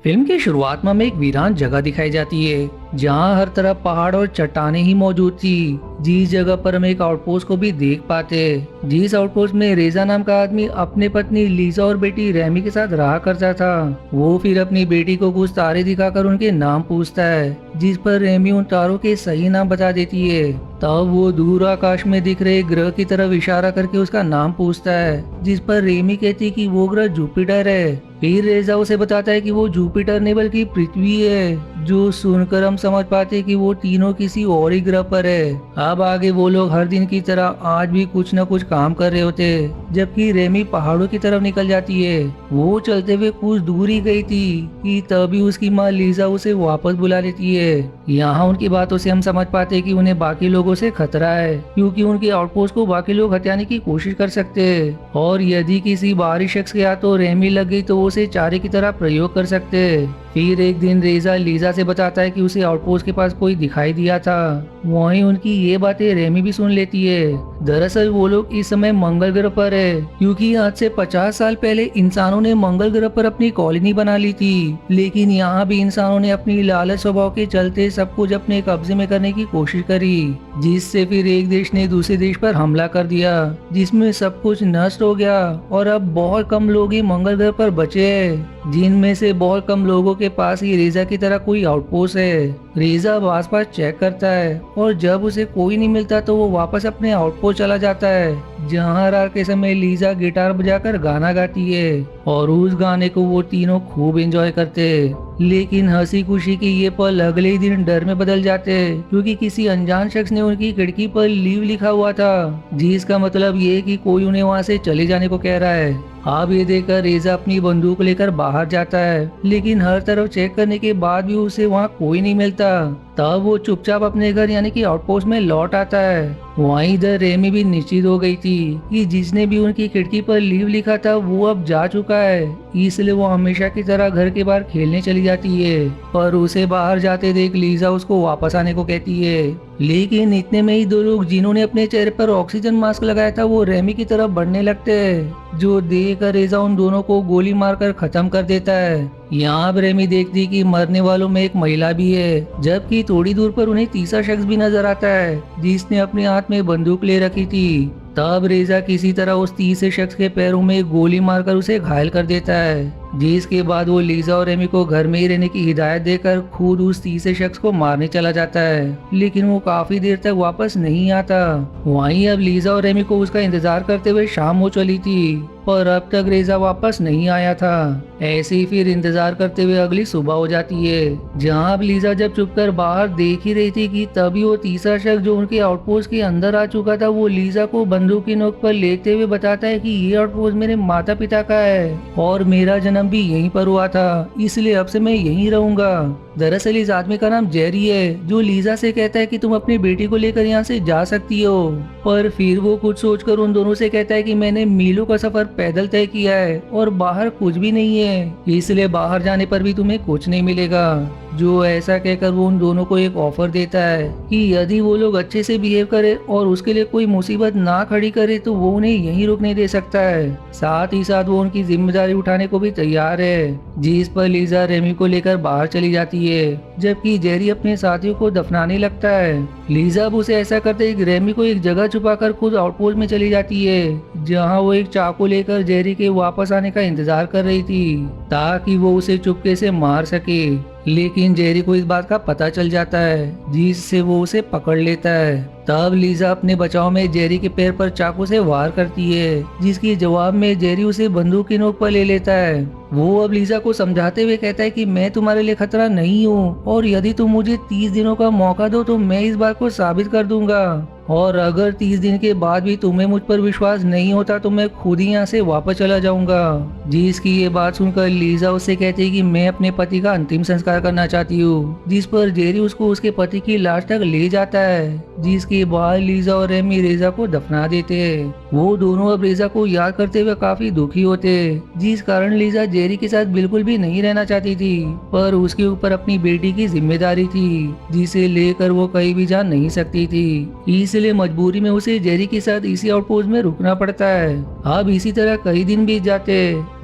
Film की शुरुआत में हमें एक वीरान जगह दिखाई जाती है जहां हर तरफ पहाड़ और चट्टानें ही मौजूद थी। जिस जगह पर हम एक आउटपोस्ट को भी देख पाते, जिस आउटपोस्ट में रेजा नाम का आदमी अपने पत्नी लीजा और बेटी रेमी के साथ रहा करता था। वो फिर अपनी बेटी को कुछ तारे दिखाकर उनके नाम पूछता है, जिस पर रेमी उन तारों के सही नाम बता देती है। तब वो दूर आकाश में दिख रहे ग्रह की तरफ इशारा करके उसका नाम पूछता है, जिस पर रेमी कहती कि वो ग्रह जुपिटर है। फिर रेजा उसे बताता है कि वो जुपिटर नहीं बल्कि पृथ्वी है। जो सुनकर हम समझ पाते कि वो तीनों किसी और ही ग्रह पर है। अब आगे वो लोग हर दिन की तरह आज भी कुछ न कुछ काम कर रहे होते, जबकि रेमी पहाड़ों की तरफ निकल जाती है। वो चलते हुए कुछ दूर ही गई थी कि तभी उसकी माँ लीजा उसे वापस बुला लेती है। यहाँ उनकी बातों से हम समझ पाते कि उन्हें बाकी लोगों से खतरा है, क्योंकि उनके आउटपोस्ट को बाकी लोग हथियाने की कोशिश कर सकते हैं, और यदि किसी बाहरी शख्स के हाथों रेमी लग गई तो वो उसे चारे की तरह प्रयोग कर सकते हैं। फिर एक दिन रेजा लीजा से बताता है कि उसे आउटपोस्ट के पास कोई दिखाई दिया था। वहीं उनकी ये बातें रेमी भी सुन लेती है। दरअसल वो लोग इस समय मंगल ग्रह पर है, क्योंकि आज से 50 साल पहले इंसानों ने मंगल ग्रह पर अपनी कॉलोनी बना ली थी। लेकिन यहाँ भी इंसानों ने अपनी लालच स्वभाव के चलते सब कुछ अपने कब्जे में करने की कोशिश करी, जिससे फिर एक देश ने दूसरे देश पर हमला कर दिया, जिसमें सब कुछ नष्ट हो गया और अब बहुत कम लोग ही मंगल ग्रह पर बचे हैं, जिनमें से बहुत कम लोगों के पास ही रेजा की तरह कोई आउटपोस्ट है। रेजा अब आसपास चेक करता है और जब उसे कोई नहीं मिलता तो वो वापस अपने आउटपोस्ट चला जाता है, जहाँ रात के समय लीजा गिटार बजाकर गाना गाती है और उस गाने को वो तीनों खूब एंजॉय करते हैं। लेकिन हंसी खुशी के ये पल अगले ही दिन डर में बदल जाते हैं, क्योंकि किसी अनजान शख्स ने उनकी खिड़की पर लीव लिखा हुआ था, जिसका मतलब ये कि कोई उन्हें वहाँ से चले जाने को कह रहा है। अब ये देखकर रेजा अपनी बंदूक लेकर बाहर जाता है, लेकिन हर तरफ चेक करने के बाद भी उसे वहाँ कोई नहीं मिलता। तब वो चुपचाप अपने घर यानी कि आउटपोस्ट में लौट आता है। वहीं इधर रेमी भी निश्चित हो गई थी कि जिसने भी उनकी खिड़की पर लीव लिखा था वो अब जा चुका है, इसलिए वो हमेशा की तरह घर के बाहर खेलने चली जाती है। पर उसे बाहर जाते देख लीजा उसको वापस आने को कहती है। लेकिन इतने में ही दो लोग जिन्होंने अपने चेहरे पर ऑक्सीजन मास्क लगाया था वो रेमी की तरफ बढ़ने लगते हैं, जो देखकर रेजा उन दोनों को गोली मारकर खत्म कर देता है। यहाँ अब रेमी देखती कि मरने वालों में एक महिला भी है, जबकि थोड़ी दूर पर उन्हें तीसरा शख्स भी नजर आता है, जिसने अपने हाथ में बंदूक ले रखी थी। तब रेजा किसी तरह उस तीसरे शख्स के पैरों में गोली मारकर उसे घायल कर देता है, जिसके बाद वो लीजा और रेमी को घर में ही रहने की हिदायत देकर खुद उस तीसरे शख्स को मारने चला जाता है। लेकिन वो काफी देर तक वापस नहीं आता। वहीं अब लीजा और रेमी को उसका इंतजार करते हुए शाम हो चली थी, पर अब तक रेजा वापस नहीं आया था। ऐसे ही फिर इंतजार करते हुए अगली सुबह हो जाती है, जहां अब लीजा जब चुपकर बाहर देख ही रही थी कि तभी वो तीसरा शख्स जो उनके आउटपोस्ट के अंदर आ चुका था वो लीजा को बंदूक की नोक पर लेते हुए बताता है कि ये आउटपोस्ट मेरे माता पिता का है और मेरा जन्म भी यहीं पर हुआ था, इसलिए अब से मैं यहीं रहूंगा। दरअसल इस आदमी का नाम जेरी है, जो लीजा से कहता है कि तुम अपनी बेटी को लेकर यहाँ से जा सकती हो, पर फिर वो कुछ सोचकर उन दोनों से कहता है कि मैंने मीलों का सफर पैदल तय किया है और बाहर कुछ भी नहीं है, इसलिए बाहर जाने पर भी तुम्हें कुछ नहीं मिलेगा। जो ऐसा कहकर वो उन दोनों को एक ऑफर देता है कि यदि वो लोग अच्छे से बिहेव करे और उसके लिए कोई मुसीबत ना खड़ी करे तो वो उन्हें यहीं रुकने दे सकता है। साथ ही साथ वो उनकी जिम्मेदारी उठाने को भी तैयार है, जिस पर लीजा रेमी को लेकर बाहर चली जाती है, जबकि जेरी अपने साथियों को दफनाने लगता है। लीजा अब उसे ऐसा करते ही रेमी को एक जगह छुपाकर खुद आउटपोस्ट में चली जाती है, जहां वो एक चाकू लेकर जेरी के वापस आने का इंतजार कर रही थी, ताकि वो उसे चुपके से मार सके। लेकिन जेरी को इस बात का पता चल जाता है, जिससे वो उसे पकड़ लेता है। तब लीजा अपने बचाव में जेरी के पैर पर चाकू से वार करती है, जिसके जवाब में जेरी उसे बंदूक की नोक पर ले लेता है। वो अब लीजा को समझाते हुए कहता है कि मैं तुम्हारे लिए खतरा नहीं हूँ और यदि तुम मुझे 30 दिनों का मौका दो तो मैं इस बात को साबित कर दूंगा, और अगर 30 दिन के बाद भी तुम्हें मुझ पर विश्वास नहीं होता तो मैं खुद ही यहाँ से वापस चला जाऊंगा। जिसकी ये बात सुनकर लीजा उससे कहती है कि मैं अपने पति का अंतिम संस्कार करना चाहती हूँ, जिस पर जेरी उसको उसके पति की लाश तक ले जाता है, जिसके बाद लीजा और रेमी रेजा को दफना देते हैं। वो दोनों अब रेजा को याद करते हुए काफी दुखी होते, जिस कारण लीजा जेरी के साथ बिल्कुल भी नहीं रहना चाहती थी, पर उसके ऊपर अपनी बेटी की जिम्मेदारी थी, जिसे लेकर वो कहीं भी जा नहीं सकती थी। इसलिए मजबूरी में उसे जेरी के साथ इसी आउटपोस्ट में रुकना पड़ता है। अब इसी तरह कई दिन बीत जाते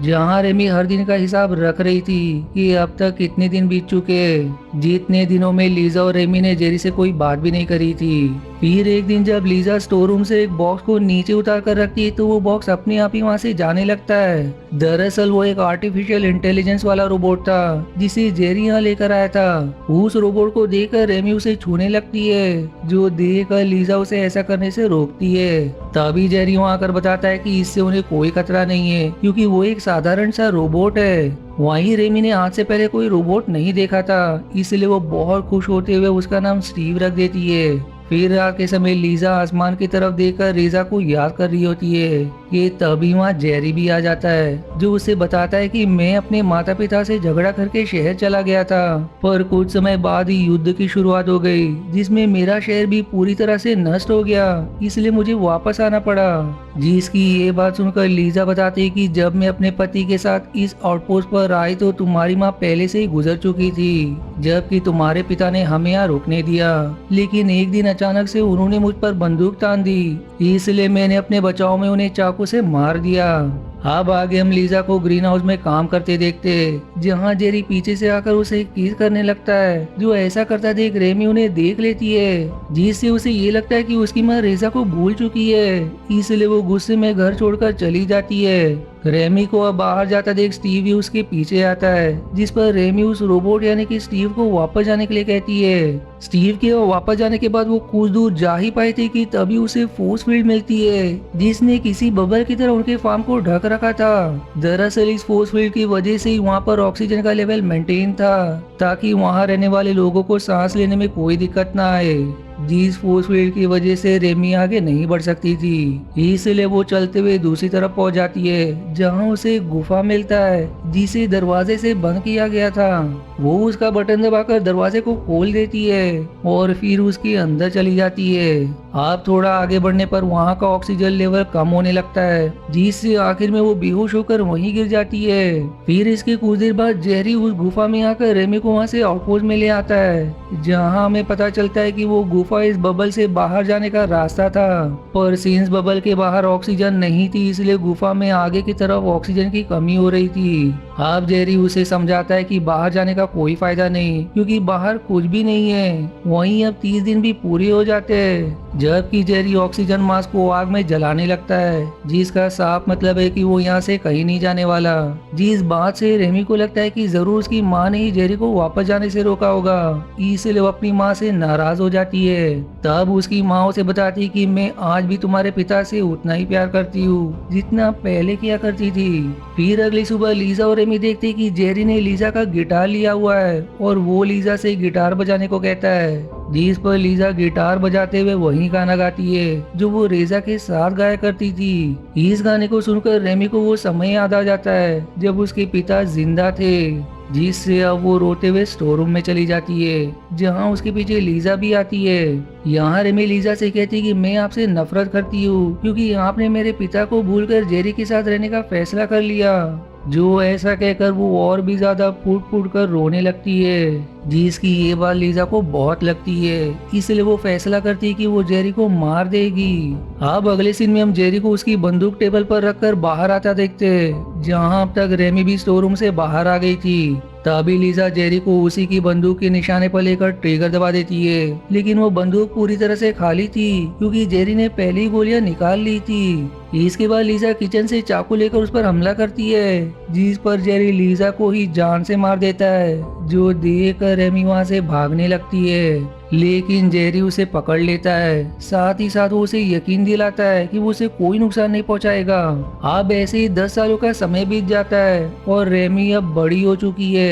जहाँ रेमी हर दिन का हिसाब रख रही थी कि अब तक कितने दिन बीत चुके। जितने दिनों में लीजा और रेमी ने जेरी से कोई बात भी नहीं करी थी। फिर एक दिन जब लीजा स्टोर रूम से एक बॉक्स को नीचे उतार कर रखती है तो वो बॉक्स अपने आप ही वहाँ से जाने लगता है। दरअसल वो एक आर्टिफिशियल इंटेलिजेंस वाला रोबोट था जिसे जेरी यहाँ लेकर आया था। उस रोबोट को देखकर रेमी उसे छूने लगती है, जो देखकर लीजा उसे ऐसा करने से रोकती है। तभी जेरी वहाँ आकर बताता है कि इससे उन्हें कोई खतरा नहीं है क्योंकि वो एक साधारण सा रोबोट है। वहीं रेमी ने आज से पहले कोई रोबोट नहीं देखा था, इसलिए वो बहुत खुश होते हुए उसका नाम स्टीव रख देती है। फिर रात के समय लीजा आसमान की तरफ देखकर रीजा को याद कर रही होती है कि तभी वहाँ जेरी भी आ जाता है, जो उसे बताता है कि मैं अपने माता पिता से झगड़ा करके शहर चला गया था, पर कुछ समय बाद ही युद्ध की शुरुआत हो गई जिसमें मेरा शहर भी पूरी तरह से नष्ट हो गया, इसलिए मुझे वापस आना पड़ा। जिसकी ये बात सुनकर लीजा बताती है कि जब मैं अपने पति के साथ इस आउटपोस्ट पर आई तो तुम्हारी माँ पहले से ही गुजर चुकी थी, जबकि तुम्हारे पिता ने हमें यहाँ रोकने दिया, लेकिन एक दिन अचानक से उन्होंने मुझ पर बंदूक तान दी, इसलिए मैंने अपने बचाव में उन्हें चाकू से मार दिया। अब आगे हम लीजा को ग्रीन हाउस में काम करते देखते जहाँ जेरी पीछे से आकर उसे किस करने लगता है, जो ऐसा करता देख रेमी उन्हें देख लेती है, जिससे उसे ये लगता है कि उसकी माँ रीजा को भूल चुकी है, इसलिए वो गुस्से में घर छोड़कर चली जाती है। रेमी को अब बाहर जाता देख स्टीव भी उसके पीछे आता है, जिस पर रेमी उस रोबोट यानी कि स्टीव को वापस जाने के लिए कहती है। स्टीव के वापस जाने के बाद वो कुछ दूर जा ही पाए थे कि तभी उसे फोर्स फील्ड मिलती है जिसने किसी बबल की तरह उनके फार्म को ढक रखा था। दरअसल इस फोर्स फील्ड की वजह से ही वहाँ पर ऑक्सीजन का लेवल मेंटेन था ताकि वहाँ रहने वाले लोगों को सांस लेने में कोई दिक्कत ना आए। जिस फोर्स फील्ड की वजह से रेमी आगे नहीं बढ़ सकती थी, इसलिए वो चलते हुए दूसरी तरफ पहुंच जाती है जहां उसे एक गुफा मिलता है जिसे दरवाजे से बंद किया गया था। वो उसका बटन दबाकर दरवाजे को खोल देती है और फिर उसके अंदर चली जाती है। आप थोड़ा आगे बढ़ने पर वहाँ का ऑक्सीजन लेवल कम होने लगता है, जिससे आखिर में वो बेहोश होकर वहीं गिर जाती है। फिर इसके कुछ देर बाद जेरी उस गुफा में आकर रेमी को वहाँ से आउटपोस्ट में ले आता है, जहाँ हमें पता चलता है कि वो गुफा इस बबल से बाहर जाने का रास्ता था, पर सिंस बबल के बाहर ऑक्सीजन नहीं थी इसलिए गुफा में आगे की तरफ ऑक्सीजन की कमी हो रही थी। अब जेरी उसे समझाता है कि बाहर जाने का कोई फायदा नहीं क्योंकि बाहर कुछ भी नहीं है। वहीं अब 30 दिन भी पूरे हो जाते हैं, जबकि जेरी ऑक्सीजन मास्क को आग में जलाने लगता है, जिसका साफ मतलब है कि वो यहाँ से कहीं नहीं जाने वाला। जिस बात से रेमी को लगता है कि जरूर उसकी माँ ने ही जेरी को वापस जाने से रोका होगा, इसलिए वो अपनी माँ से नाराज हो जाती है। तब उसकी माँ उसे बताती कि मैं आज भी तुम्हारे पिता से उतना ही प्यार करती हूँ जितना पहले किया करती थी। फिर अगली सुबह लीजा और रेमी देखते कि जेरी ने लीजा का गिटार लिया हुआ है और वो लीजा से गिटार बजाने को कहता है, जिस पर लीजा गिटार बजाते हुए वही गाना गाती है जो वो रेजा के साथ गाया करती थी। इस गाने को सुनकर रेमी को वो समय याद आ जाता है जब उसके पिता जिंदा थे, जिससे अब वो रोते हुए स्टोर रूम में चली जाती है जहां उसके पीछे लीजा भी आती है। यहाँ रेमी लीजा से कहती है कि मैं आपसे नफरत करती हूँ क्योंकि आपने मेरे पिता को भूलकर जेरी के साथ रहने का फैसला कर लिया। जो ऐसा कहकर वो और भी ज्यादा फूट फूट कर रोने लगती है, जिसकी ये बात लीजा को बहुत लगती है, इसलिए वो फैसला करती है कि वो जेरी को मार देगी। अब अगले सीन में हम जेरी को उसकी बंदूक टेबल पर रखकर बाहर आता देखते हैं, जहां अब तक रेमी भी स्टोर रूम से बाहर आ गई थी। तभी लीजा जेरी को उसी की बंदूक के निशाने पर लेकर ट्रिगर दबा देती है, लेकिन वो बंदूक पूरी तरह से खाली थी क्योंकि जेरी ने पहली गोलियां निकाल ली थी। इसके बाद लीजा किचन से चाकू लेकर उस पर हमला करती है, जिस पर जेरी लीजा को ही जान से मार देता है, जो देखकर रेमी वहां से भागने लगती है। लेकिन जेरी उसे पकड़ लेता है, साथ ही साथ वो उसे यकीन दिलाता है कि वो उसे कोई नुकसान नहीं पहुंचाएगा। अब ऐसे ही 10 सालों का समय बीत जाता है और रेमी अब बड़ी हो चुकी है।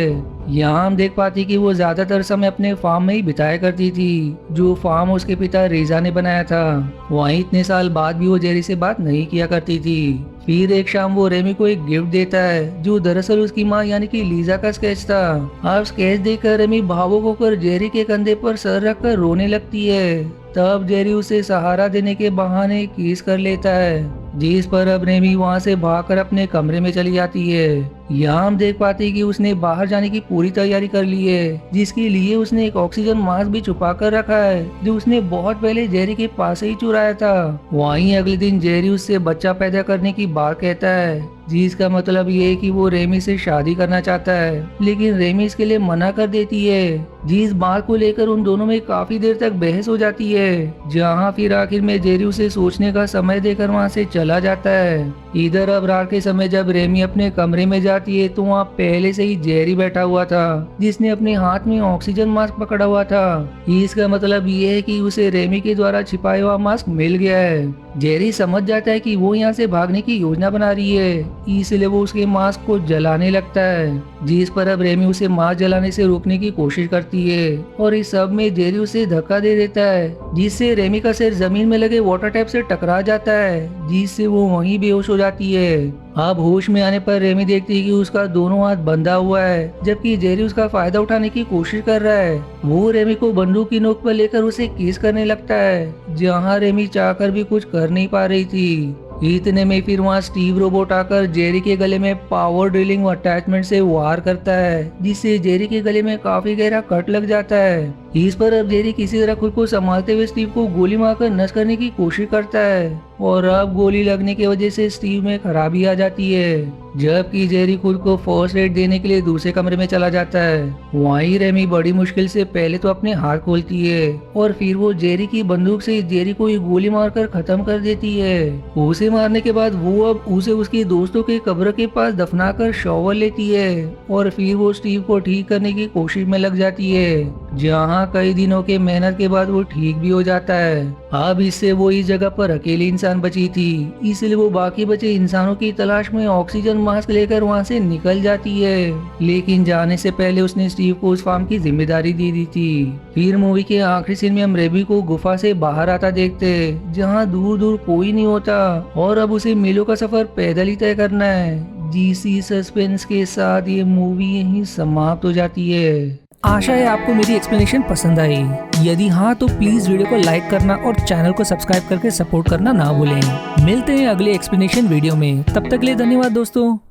यहाँ हम देख पाते कि वो ज्यादातर समय अपने फार्म में ही बिताया करती थी, जो फार्म उसके पिता रेजा ने बनाया था। वहीं इतने साल बाद भी वो जेरी से बात नहीं किया करती थी। फिर एक शाम वो रेमी को एक गिफ्ट देता है, जो दरअसल उसकी माँ यानी कि लीजा का स्केच था। अब स्केच देखकर रेमी भावुक होकर जेरी के कंधे पर सर रखकर रोने लगती है। तब जेरी उसे सहारा देने के बहाने किस कर लेता है, जिस पर अब रेमी वहाँ से भागकर अपने कमरे में चली जाती है। यहाँ हम देख पाते हैं कि उसने बाहर जाने की पूरी तैयारी कर ली है, जिसके लिए उसने एक ऑक्सीजन मास्क भी छुपा कर रखा है जो उसने बहुत पहले जेरी के पास ही चुराया था। वहीं अगले दिन जेरी उससे बच्चा पैदा करने की बात कहता है, जिसका मतलब ये है कि वो रेमी से शादी करना चाहता है, लेकिन रेमी इसके लिए मना कर देती है। जिस बात को लेकर उन दोनों में काफी देर तक बहस हो जाती है, जहाँ फिर आखिर में जेरी उसे सोचने का समय देकर वहाँ से चला जाता है। इधर अब रात के समय जब रेमी अपने कमरे में जाती है तो वहाँ पहले से ही जेरी बैठा हुआ था, जिसने अपने हाथ में ऑक्सीजन मास्क पकड़ा हुआ था। इसका मतलब ये है कि उसे रेमी के द्वारा छिपाया हुआ मास्क मिल गया है। जेरी समझ जाता है कि वो यहाँ से भागने की योजना बना रही है, इसलिए वो उसके मास्क को जलाने लगता है, जिस पर अब रेमी उसे मास्क जलाने से रोकने की कोशिश करती है और इस सब में जेरी उसे धक्का दे देता है, जिससे रेमी का सिर जमीन में लगे वाटर टैप से टकरा जाता है, जिससे वो वहीं बेहोश हो जाती है। अब होश में आने पर रेमी देखती है कि उसका दोनों हाथ बंधा हुआ है, जबकि जेरी उसका फायदा उठाने की कोशिश कर रहा है। वो रेमी को बंदूक की नोक पर लेकर उसे किस करने लगता है, जहाँ रेमी चाहकर भी कुछ कर नहीं पा रही थी। इतने में फिर वहाँ स्टीव रोबोट आकर जेरी के गले में पावर ड्रिलिंग अटैचमेंट से वार करता है, जिससे जेरी के गले में काफी गहरा कट लग जाता है। इस पर अब जेरी किसी तरह खुद को संभालते हुए स्टीव को गोली मारकर नष्ट करने की कोशिश करता है, और अब गोली लगने की वजह से स्टीव में खराबी आ जाती है, जबकि जेरी खुद को फर्स्ट एड देने के लिए दूसरे कमरे में चला जाता है। वहीं रेमी बड़ी मुश्किल से पहले तो अपने हाथ खोलती है और फिर वो जेरी की बंदूक से जेरी को एक गोली मारकर खत्म कर देती है। उसे मारने के बाद वो अब उसे उसके दोस्तों के कब्र के पास दफनाकर शॉवर लेती है और फिर वो स्टीव को ठीक करने की कोशिश में लग जाती है, जहाँ कई दिनों के मेहनत के बाद वो ठीक भी हो जाता है। अब इससे वो इस जगह पर अकेली इंसान बची थी, इसलिए वो बाकी बचे इंसानों की तलाश में ऑक्सीजन मास्क लेकर वहाँ से निकल जाती है, लेकिन जाने से पहले उसने स्टीव को उस फार्म की जिम्मेदारी दे दी थी। फिर मूवी के आखिरी सीन में हम रेबी को गुफा से बाहर आता देखते, जहाँ दूर दूर कोई नहीं होता और अब उसे मीलों का सफर पैदल ही तय करना है। जीसी सस्पेंस के साथ ये मूवी यहीं समाप्त हो जाती है। आशा है आपको मेरी एक्सप्लेनेशन पसंद आई। यदि हाँ तो प्लीज वीडियो को लाइक करना और चैनल को सब्सक्राइब करके सपोर्ट करना ना भूलें। मिलते हैं अगले एक्सप्लेनेशन वीडियो में, तब तक के लिए धन्यवाद दोस्तों।